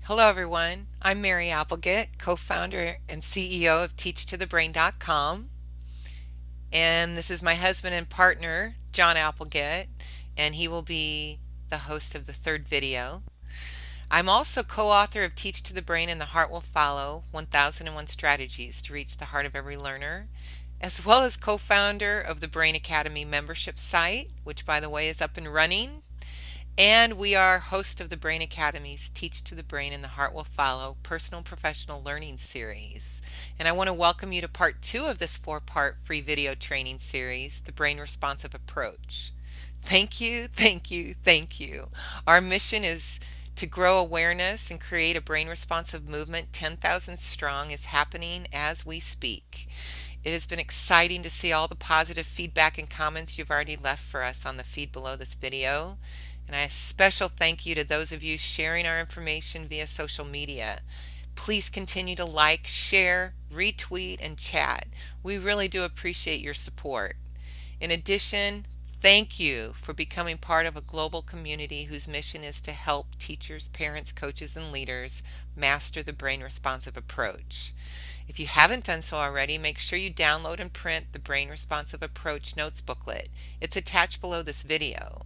Hello, everyone. I'm Mary Applegate, co founder and CEO of TeachToTheBrain.com. And this is my husband and partner, John Applegate, and he will be the host of the third video. I'm also co author of Teach to the Brain and the Heart Will Follow 1001 Strategies to Reach the Heart of Every Learner, as well as co founder of the Brain Academy membership site, which, by the way, is up and running. And we are host of the Brain Academy's Teach to the Brain and the Heart Will Follow personal and professional learning series. And I want to welcome you to part 2 of this 4-part free video training series, The Brain Responsive Approach. Thank you, thank you, thank you. Our mission is to grow awareness and create a brain responsive movement 10,000 strong is happening as we speak. It has been exciting to see all the positive feedback and comments you've already left for us on the feed below this video. And a special thank you to those of you sharing our information via social media. Please continue to like, share, retweet, and chat. We really do appreciate your support. In addition, thank you for becoming part of a global community whose mission is to help teachers, parents, coaches, and leaders master the brain responsive approach. If you haven't done so already, make sure you download and print the Brain Responsive Approach Notes booklet. It's attached below this video.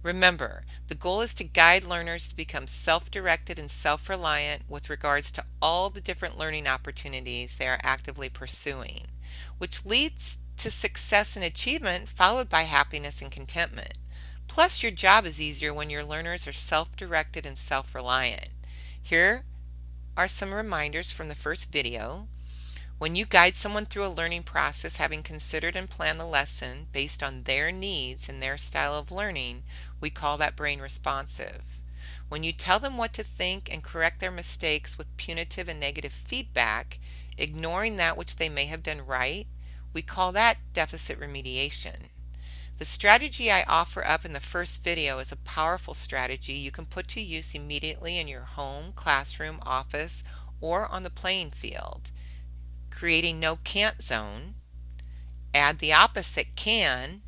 Remember, the goal is to guide learners to become self-directed and self-reliant with regards to all the different learning opportunities they are actively pursuing, which leads to success and achievement followed by happiness and contentment. Plus, your job is easier when your learners are self-directed and self-reliant. Here are some reminders from the first video. When you guide someone through a learning process, having considered and planned the lesson based on their needs and their style of learning, we call that brain responsive. When you tell them what to think and correct their mistakes with punitive and negative feedback, ignoring that which they may have done right, we call that deficit remediation. The strategy I offer up in the first video is a powerful strategy you can put to use immediately in your home, classroom, office, or on the playing field. Creating no can't zone, add the opposite can,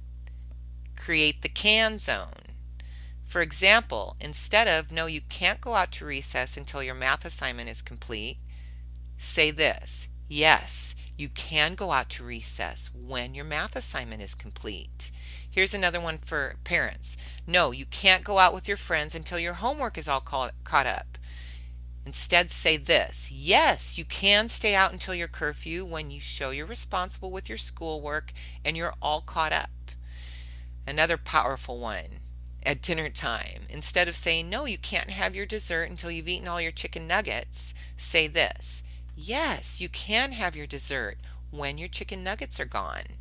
create the can zone. For example, instead of no, you can't go out to recess until your math assignment is complete, say this: yes, you can go out to recess when your math assignment is complete. Here's another one for parents. No, you can't go out with your friends until your homework is all caught up. Instead, say this: yes, you can stay out until your curfew when you show you're responsible with your schoolwork and you're all caught up. Another powerful one: at dinner time, instead of saying, no, you can't have your dessert until you've eaten all your chicken nuggets, say this: yes, you can have your dessert when your chicken nuggets are gone.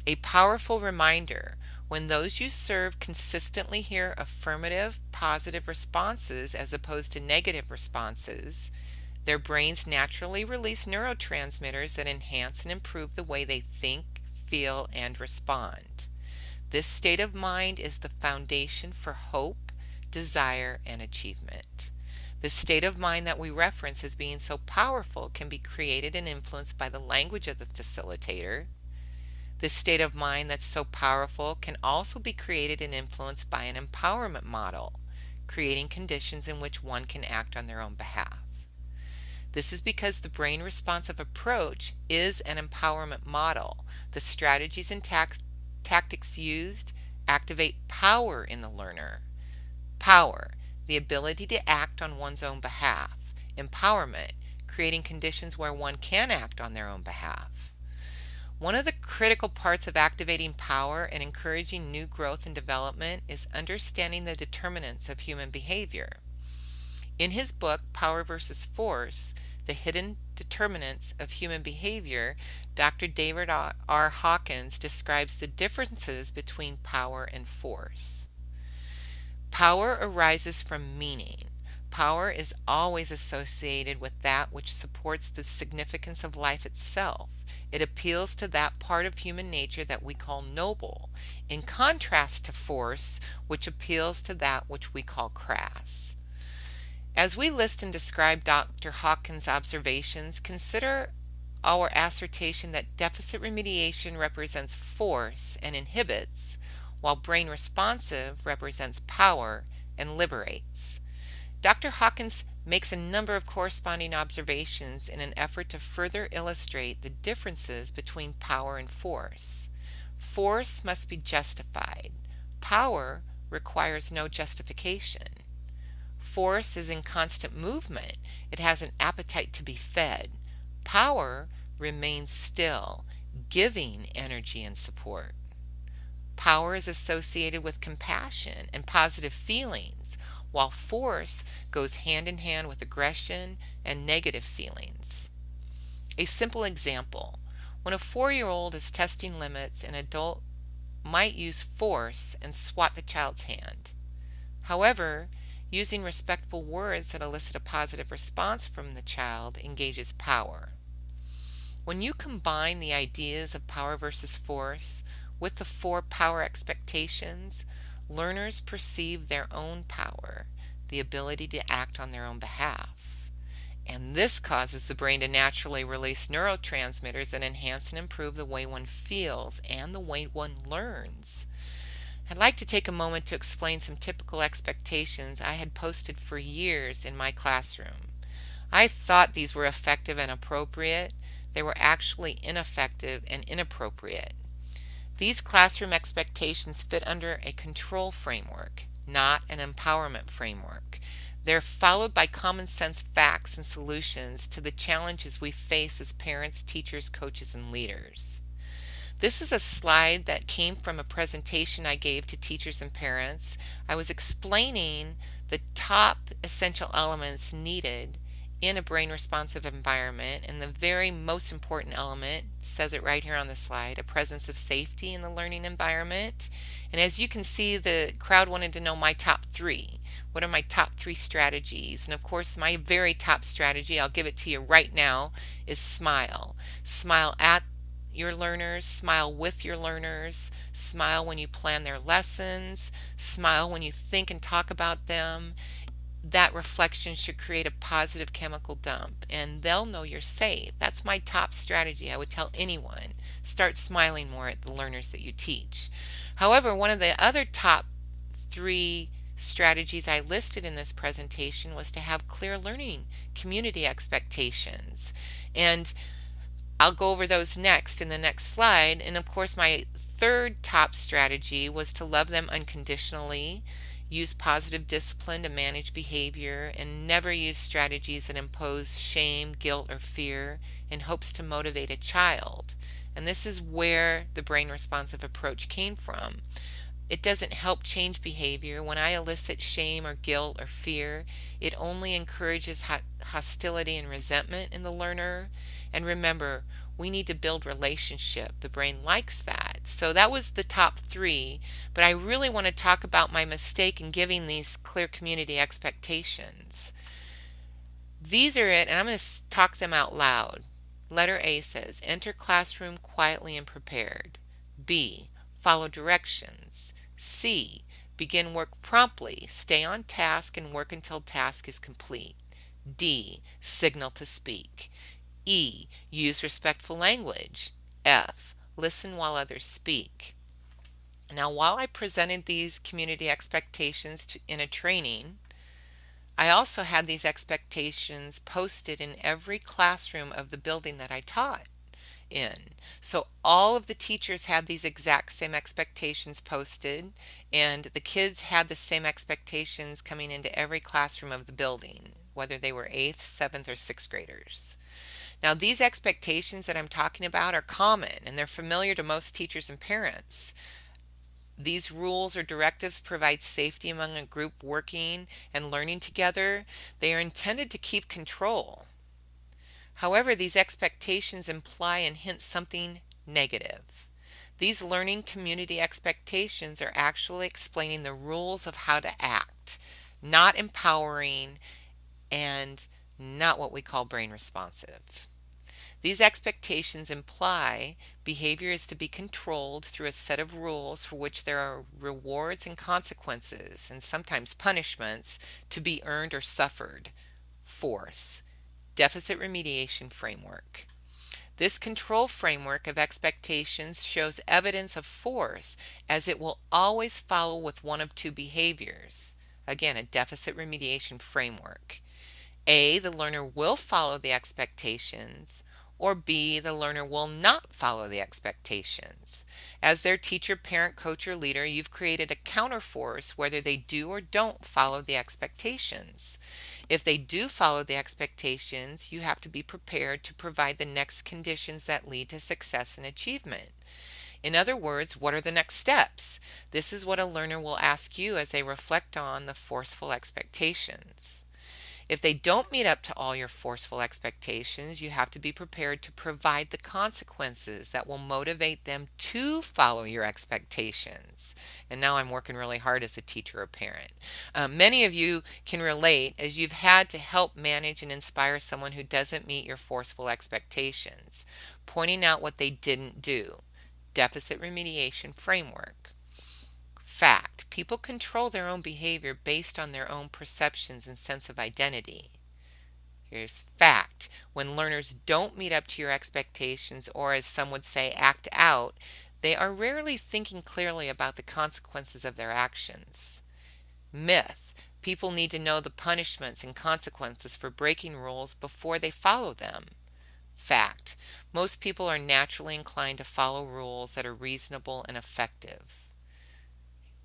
A powerful reminder: when those you serve consistently hear affirmative, positive responses as opposed to negative responses, their brains naturally release neurotransmitters that enhance and improve the way they think, feel, and respond. This state of mind is the foundation for hope, desire, and achievement. The state of mind that we reference as being so powerful can be created and influenced by the language of the facilitator. This state of mind that's so powerful can also be created and influenced by an empowerment model, creating conditions in which one can act on their own behalf. This is because the brain responsive approach is an empowerment model. The strategies and tactics used activate power in the learner. Power, the ability to act on one's own behalf. Empowerment, creating conditions where one can act on their own behalf. One of the critical parts of activating power and encouraging new growth and development is understanding the determinants of human behavior. In his book, Power versus Force: The Hidden Determinants of Human Behavior, Dr. David R. Hawkins describes the differences between power and force. Power arises from meaning. Power is always associated with that which supports the significance of life itself. It appeals to that part of human nature that we call noble, in contrast to force, which appeals to that which we call crass. As we list and describe Dr. Hawkins' observations, consider our assertion that deficit remediation represents force and inhibits, while brain responsive represents power and liberates. Dr. Hawkins makes a number of corresponding observations in an effort to further illustrate the differences between power and force. Force must be justified. Power requires no justification. Force is in constant movement. It has an appetite to be fed. Power remains still, giving energy and support. Power is associated with compassion and positive feelings, while force goes hand in hand with aggression and negative feelings. A simple example: when a 4-year-old is testing limits, an adult might use force and swat the child's hand. However, using respectful words that elicit a positive response from the child engages power. When you combine the ideas of power versus force with the 4 power expectations, learners perceive their own power, the ability to act on their own behalf. And this causes the brain to naturally release neurotransmitters that enhance and improve the way one feels and the way one learns. I'd like to take a moment to explain some typical expectations I had posted for years in my classroom. I thought these were effective and appropriate. They were actually ineffective and inappropriate. These classroom expectations fit under a control framework, not an empowerment framework. They're followed by common sense facts and solutions to the challenges we face as parents, teachers, coaches, and leaders. This is a slide that came from a presentation I gave to teachers and parents. I was explaining the top essential elements needed in a brain responsive environment, and the very most important element says it right here on the slide: a presence of safety in the learning environment. And as you can see, the crowd wanted to know my top 3. What are my top 3 strategies? And of course, my very top strategy, I'll give it to you right now, is smile. Smile at your learners, smile with your learners, smile when you plan their lessons, smile when you think and talk about them. That reflection should create a positive chemical dump, and they'll know you're safe. That's my top strategy. I would tell anyone, start smiling more at the learners that you teach. However, one of the other top 3 strategies I listed in this presentation was to have clear learning community expectations. And I'll go over those next in the next slide. And of course, my third top strategy was to love them unconditionally, use positive discipline to manage behavior, and never use strategies that impose shame, guilt, or fear in hopes to motivate a child. And this is where the brain responsive approach came from. It doesn't help change behavior. When I elicit shame or guilt or fear, it only encourages hostility and resentment in the learner. And remember, we need to build relationship. The brain likes that. So that was the top 3, but I really want to talk about my mistake in giving these clear community expectations. These are it, and I'm going to talk them out loud. Letter A says, enter classroom quietly and prepared. B, follow directions. C, begin work promptly, stay on task, and work until task is complete. D, signal to speak. E, use respectful language. F, listen while others speak. Now, while I presented these community expectations in a training, I also had these expectations posted in every classroom of the building that I taught in. So all of the teachers had these exact same expectations posted, and the kids had the same expectations coming into every classroom of the building, whether they were 8th, 7th, or 6th graders. Now, these expectations that I'm talking about are common, and they're familiar to most teachers and parents. These rules or directives provide safety among a group working and learning together. They are intended to keep control. However, these expectations imply and hint something negative. These learning community expectations are actually explaining the rules of how to act, not empowering, and not what we call brain responsive. These expectations imply behavior is to be controlled through a set of rules for which there are rewards and consequences, and sometimes punishments, to be earned or suffered. Force. Deficit remediation framework. This control framework of expectations shows evidence of force, as it will always follow with one of 2 behaviors. Again, a deficit remediation framework. A, the learner will follow the expectations, or B, the learner will not follow the expectations. As their teacher, parent, coach, or leader, you've created a counterforce whether they do or don't follow the expectations. If they do follow the expectations, you have to be prepared to provide the next conditions that lead to success and achievement. In other words, what are the next steps? This is what a learner will ask you as they reflect on the forceful expectations. If they don't meet up to all your forceful expectations, you have to be prepared to provide the consequences that will motivate them to follow your expectations. And now I'm working really hard as a teacher or parent. Many of you can relate as you've had to help manage and inspire someone who doesn't meet your forceful expectations, pointing out what they didn't do. Deficit remediation framework. Fact: people control their own behavior based on their own perceptions and sense of identity. Here's fact: when learners don't meet up to your expectations, or as some would say, act out, they are rarely thinking clearly about the consequences of their actions. Myth: people need to know the punishments and consequences for breaking rules before they follow them. Fact: most people are naturally inclined to follow rules that are reasonable and effective.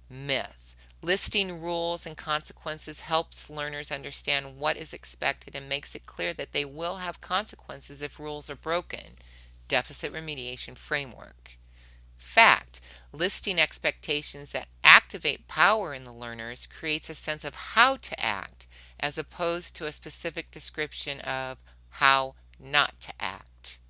Myth: listing rules and consequences helps learners understand what is expected and makes it clear that they will have consequences if rules are broken. Deficit remediation framework. Fact: listing expectations that activate power in the learners creates a sense of how to act as opposed to a specific description of how not to act.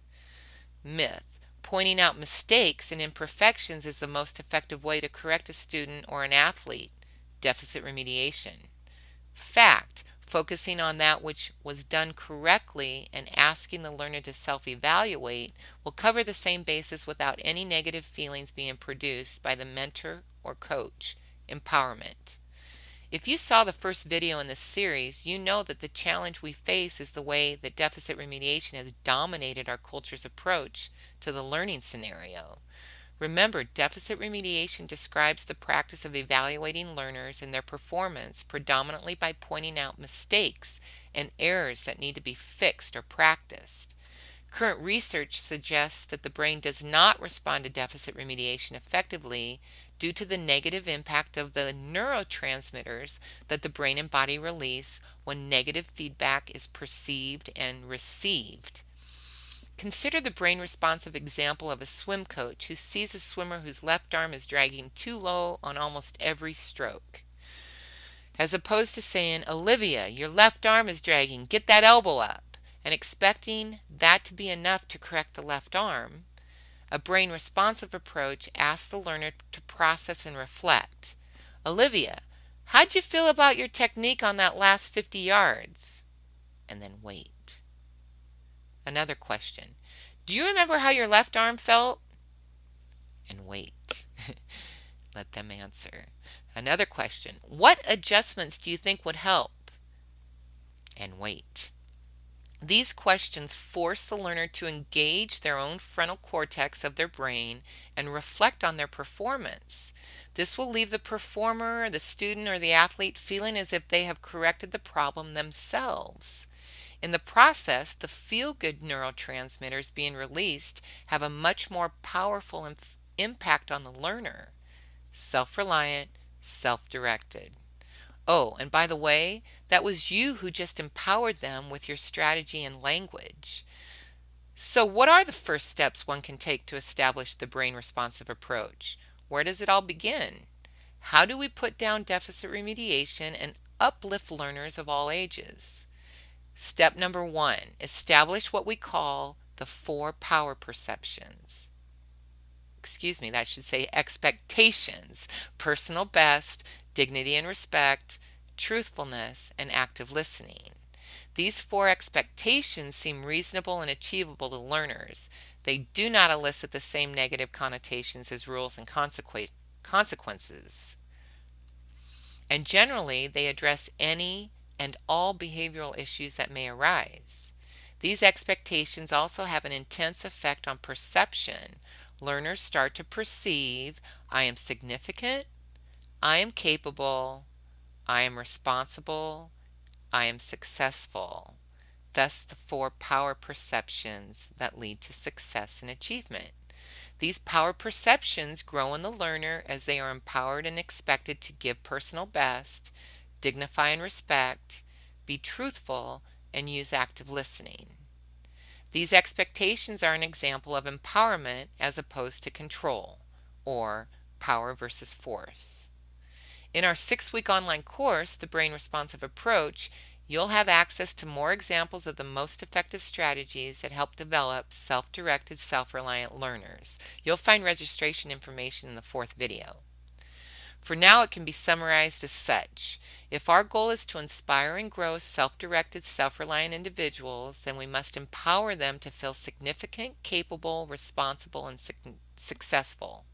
Myth: pointing out mistakes and imperfections is the most effective way to correct a student or an athlete. Deficit remediation. Fact: focusing on that which was done correctly and asking the learner to self-evaluate will cover the same basis without any negative feelings being produced by the mentor or coach. Empowerment. If you saw the first video in this series, you know that the challenge we face is the way that deficit remediation has dominated our culture's approach to the learning scenario. Remember, deficit remediation describes the practice of evaluating learners and their performance predominantly by pointing out mistakes and errors that need to be fixed or practiced. Current research suggests that the brain does not respond to deficit remediation effectively due to the negative impact of the neurotransmitters that the brain and body release when negative feedback is perceived and received. Consider the brain responsive example of a swim coach who sees a swimmer whose left arm is dragging too low on almost every stroke. As opposed to saying, "Olivia, your left arm is dragging, get that elbow up," and expecting that to be enough to correct the left arm, a brain responsive approach asks the learner to process and reflect. "Olivia, how'd you feel about your technique on that last 50 yards? And then wait. Another question. "Do you remember how your left arm felt?" And wait. Let them answer. Another question. "What adjustments do you think would help?" And wait. These questions force the learner to engage their own frontal cortex of their brain and reflect on their performance. This will leave the performer, the student, or the athlete feeling as if they have corrected the problem themselves. In the process, the feel-good neurotransmitters being released have a much more powerful impact on the learner. Self-reliant, self-directed. Oh, and by the way, that was you who just empowered them with your strategy and language. So what are the first steps one can take to establish the brain responsive approach? Where does it all begin? How do we put down deficit remediation and uplift learners of all ages? Step number 1, establish what we call the 4 power perceptions. That should say expectations: personal best, dignity and respect, truthfulness, and active listening. These 4 expectations seem reasonable and achievable to learners. They do not elicit the same negative connotations as rules and consequences. And generally, they address any and all behavioral issues that may arise. These expectations also have an intense effect on perception. Learners start to perceive, "I am significant, I am capable, I am responsible, I am successful. Thus, the 4 power perceptions that lead to success and achievement. These power perceptions grow in the learner as they are empowered and expected to give personal best, dignify and respect, be truthful, and use active listening. These expectations are an example of empowerment as opposed to control, or power versus force. In our 6-week online course, The Brain Responsive Approach, you'll have access to more examples of the most effective strategies that help develop self-directed, self-reliant learners. You'll find registration information in the 4th video. For now, it can be summarized as such. If our goal is to inspire and grow self-directed, self-reliant individuals, then we must empower them to feel significant, capable, responsible, and successful.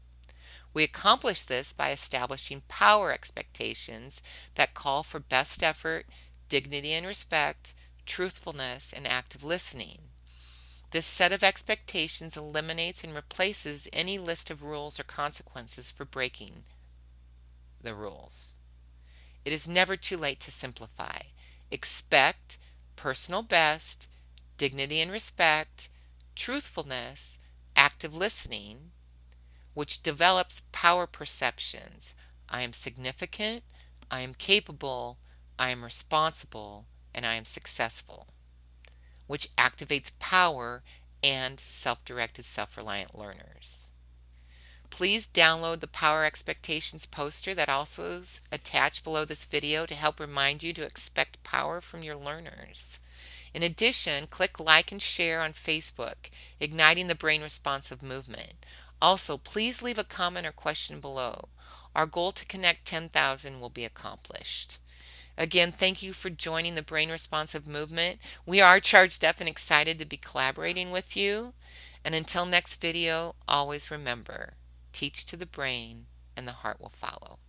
We accomplish this by establishing power expectations that call for best effort, dignity and respect, truthfulness, and active listening. This set of expectations eliminates and replaces any list of rules or consequences for breaking the rules. It is never too late to simplify. Expect personal best, dignity and respect, truthfulness, active listening, which develops power perceptions. I am significant, I am capable, I am responsible, and I am successful, which activates power and self-directed, self-reliant learners. Please download the Power Expectations poster that also is attached below this video to help remind you to expect power from your learners. In addition, click like and share on Facebook, Igniting the Brain Responsive Movement. Also, please leave a comment or question below. Our goal to connect 10,000 will be accomplished. Again, thank you for joining the Brain Responsive Movement. We are charged up and excited to be collaborating with you. And until next video, always remember, teach to the brain and the heart will follow.